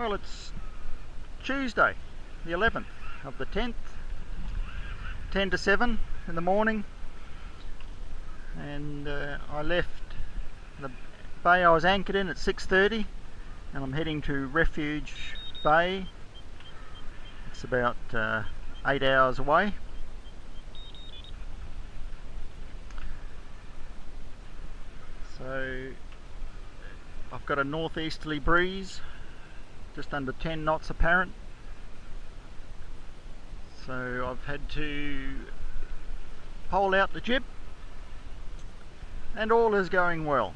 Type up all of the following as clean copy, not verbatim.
Well, it's Tuesday, the 11th of the 10th, 10 to 7 in the morning, and I left the bay I was anchored in at 6:30, and I'm heading to Refuge Bay. It's about 8 hours away. So I've got a northeasterly breeze, just under 10 knots apparent. So I've had to pole out the jib, and all is going well.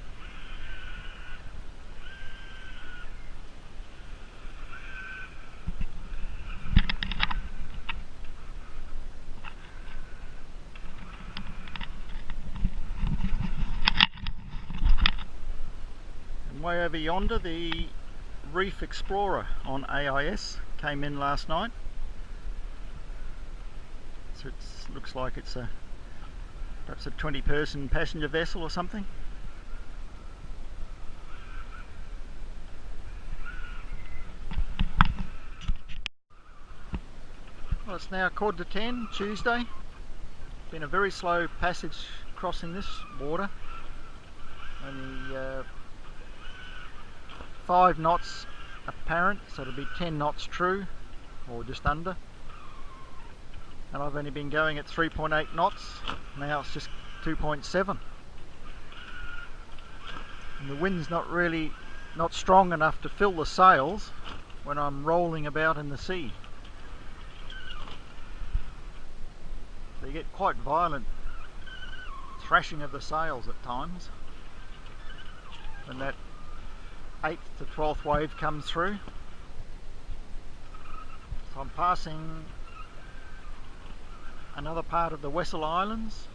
And way over yonder, the Reef Explorer on AIS came in last night. So it looks like it's perhaps a 20-person passenger vessel or something. Well, it's now 9:45, Tuesday. Been a very slow passage crossing this water. Only 5 knots apparent, so it'll be 10 knots true, or just under. And I've only been going at 3.8 knots, now it's just 2.7. And the wind's not strong enough to fill the sails when I'm rolling about in the sea. So you get quite violent thrashing of the sails at times when that 8th to 12th wave comes through. So I'm passing another part of the Wessel Islands,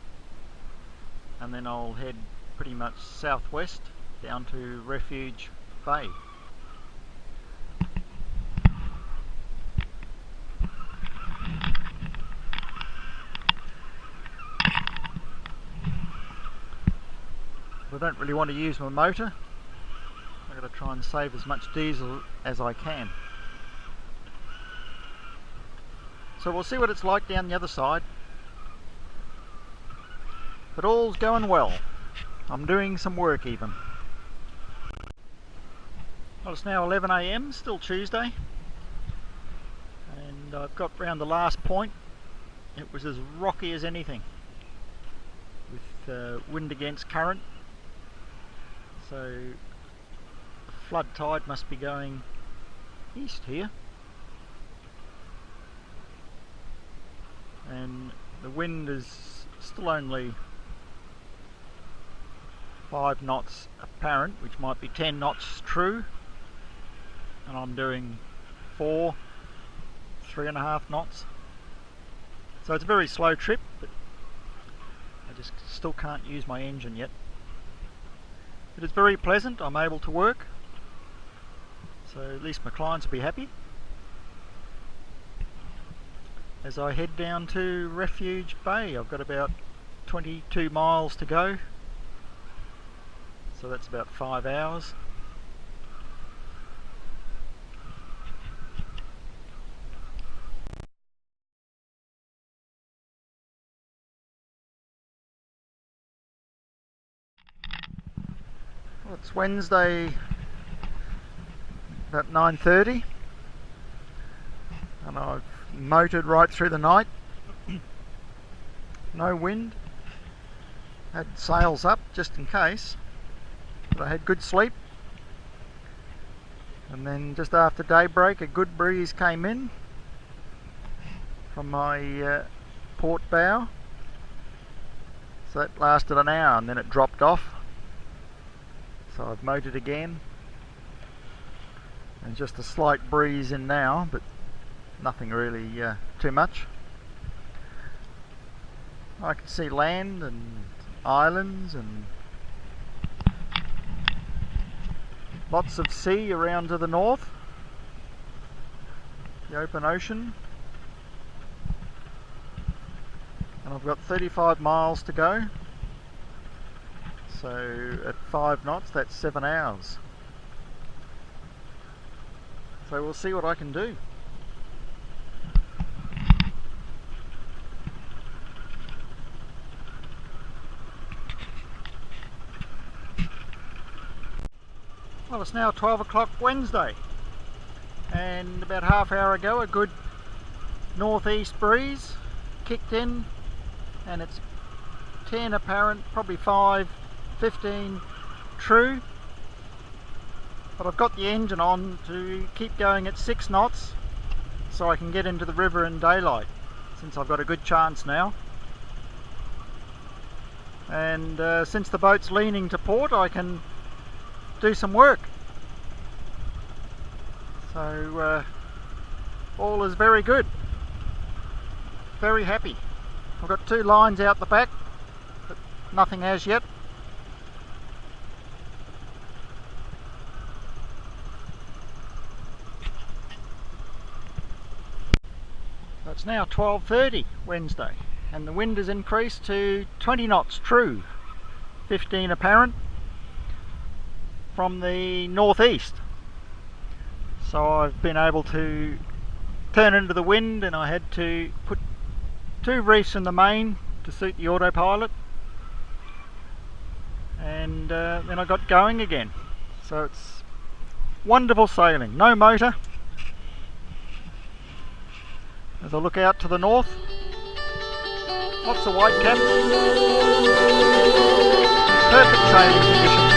and then I'll head pretty much southwest down to Refuge Bay. I don't really want to use my motor. I've got to try and save as much diesel as I can. So we'll see what it's like down the other side. But all's going well. I'm doing some work even. Well, it's now 11 AM, still Tuesday. And I've got round the last point. It was as rocky as anything, with wind against current. So the flood tide must be going east here. And the wind is still only 5 knots apparent, which might be 10 knots true, and I'm doing 3.5 knots. So it's a very slow trip, but I just still can't use my engine yet. But it's very pleasant. I'm able to work, so at least my clients will be happy as I head down to Refuge Bay. I've got about 22 miles to go, so that's about 5 hours. Well, it's Wednesday about 9:30, and I've motored right through the night. No wind. Had sails up just in case, but I had good sleep. And then just after daybreak, a good breeze came in from my port bow. So that lasted an hour, and then it dropped off. So I've motored again, and just a slight breeze in now, but nothing really too much. I can see land and islands and lots of sea around to the north, the open ocean. And I've got 35 miles to go. So at 5 knots, that's 7 hours. So we'll see what I can do. Well, it's now 12 o'clock Wednesday, and about half hour ago a good northeast breeze kicked in, and it's 10 apparent, probably 5, 15 true, but I've got the engine on to keep going at 6 knots so I can get into the river in daylight, since I've got a good chance now. And since the boat's leaning to port, I can do some work. So all is very good. Very happy. I've got 2 lines out the back, but nothing as yet. So it's now 12:30 Wednesday, and the wind has increased to 20 knots true, 15 apparent, from the northeast. So I've been able to turn into the wind, and I had to put 2 reefs in the main to suit the autopilot, and then I got going again. So it's wonderful sailing, no motor. As I look out to the north, lots of white caps, perfect sailing conditions.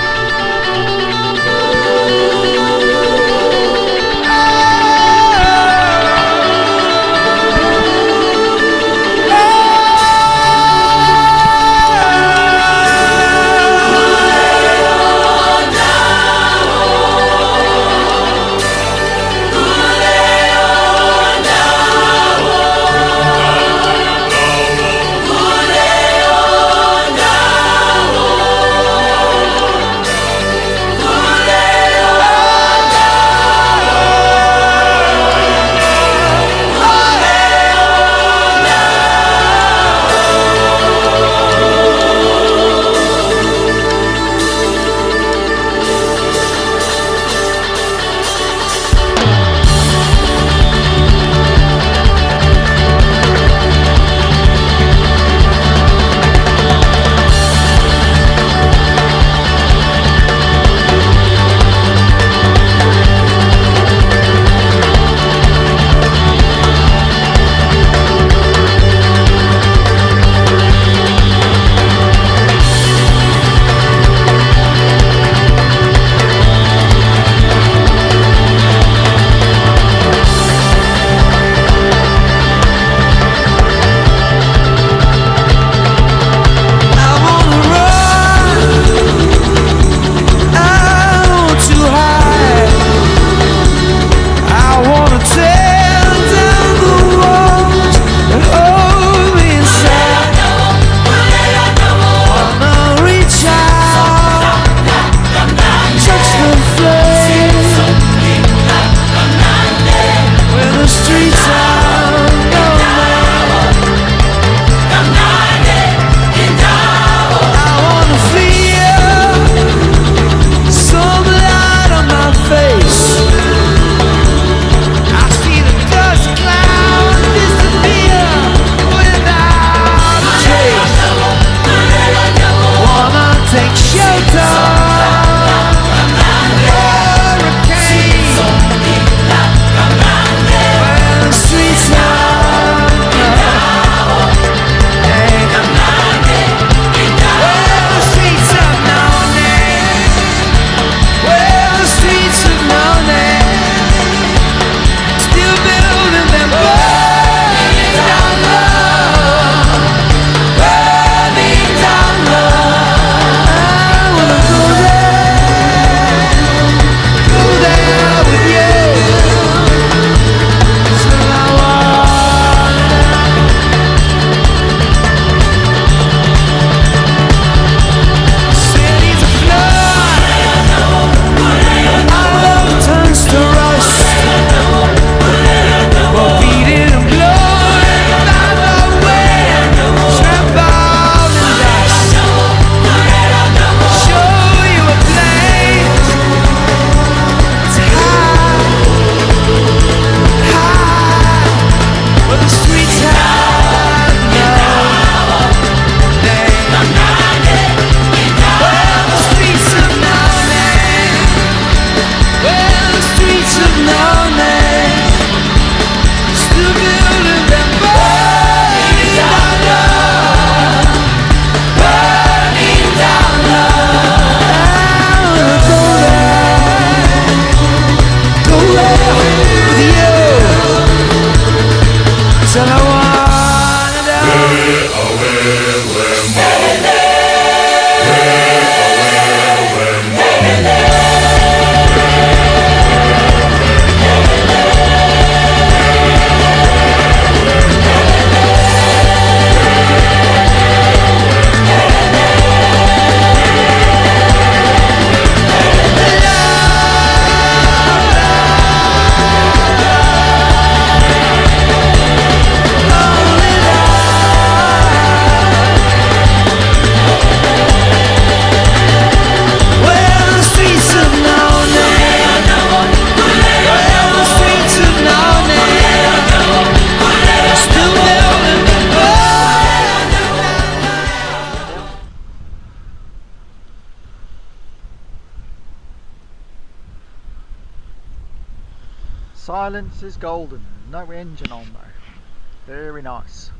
silence is golden. No engine on though. Very nice.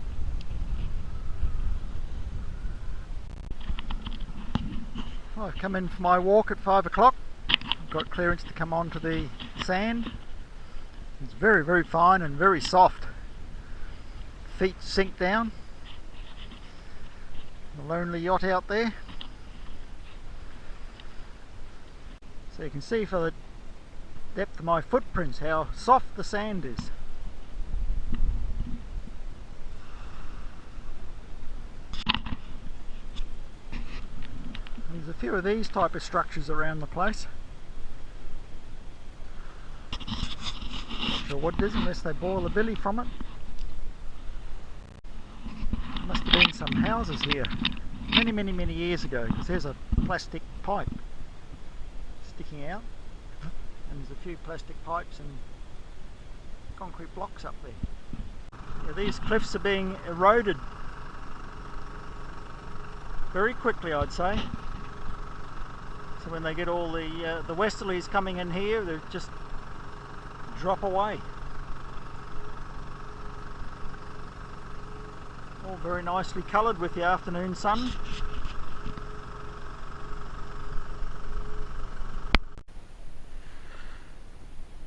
I've come in for my walk at 5 o'clock. I've got clearance to come onto the sand. It's very, very fine and very soft. Feet sink down. The lonely yacht out there. So you can see for the depth of my footprints how soft the sand is. There's a few of these type of structures around the place. Not sure what it is unless they boil a billy from it. Must have been some houses here many years ago, because there's a plastic pipe sticking out, and there's a few plastic pipes and concrete blocks up there. Yeah, these cliffs are being eroded very quickly, I'd say. So when they get all the westerlies coming in here, they just drop away. All very nicely coloured with the afternoon sun.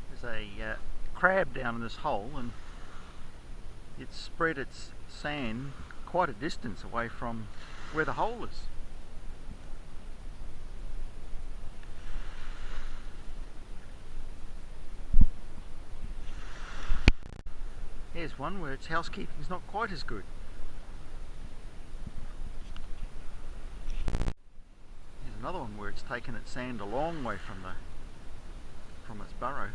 There's a crab down in this hole, and it's spread its sand quite a distance away from where the hole is. Here's one where its housekeeping is not quite as good. Here's another one where it's taken its sand a long way from its burrow.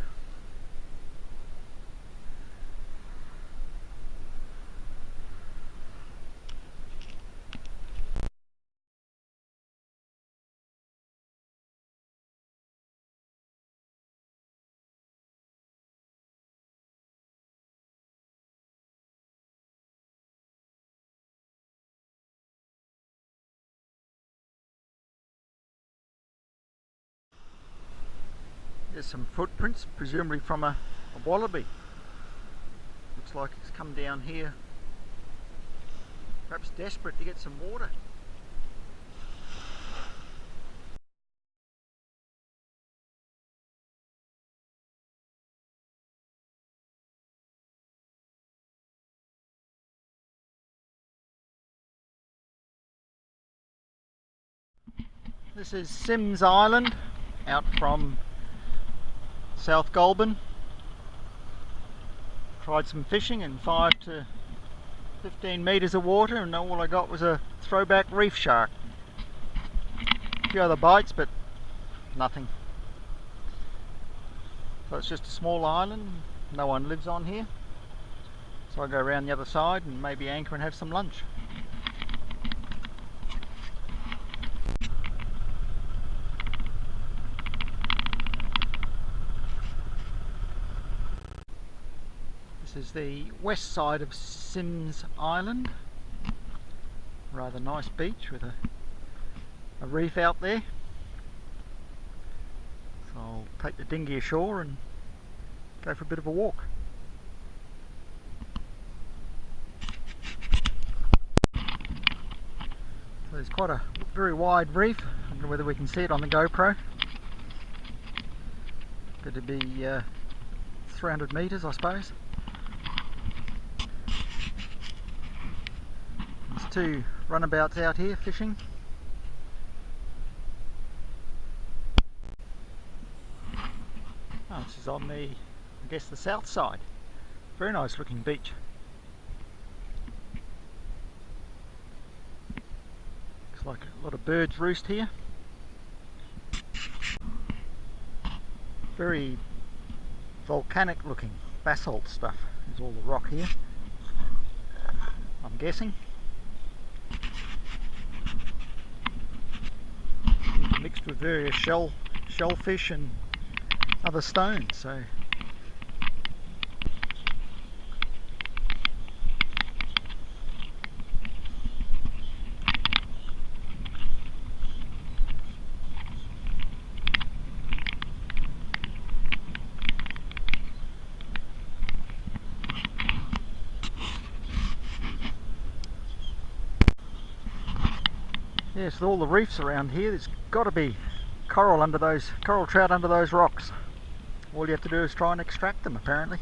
There's some footprints, presumably from a wallaby. Looks like it's come down here, perhaps desperate to get some water. This is Sims Island, out from South Goulburn. Tried some fishing in 5 to 15 metres of water, and all I got was a throwback reef shark. A few other bites, but nothing. So it's just a small island, no one lives on here. So I go around the other side and maybe anchor and have some lunch. This is the west side of Sims Island. Rather nice beach with a reef out there. So I'll take the dinghy ashore and go for a bit of a walk. So there's quite a very wide reef. I don't know whether we can see it on the GoPro. Going to be 300 metres, I suppose. Two runabouts out here fishing. Oh, this is on the, I guess, the south side. Very nice looking beach. Looks like a lot of birds roost here. Very volcanic looking basalt stuff. There's all the rock here, I'm guessing. Mixed with various shellfish and other stones. So Yes, with all the reefs around here, there's got to be coral trout under those rocks. All you have to do is try and extract them, apparently.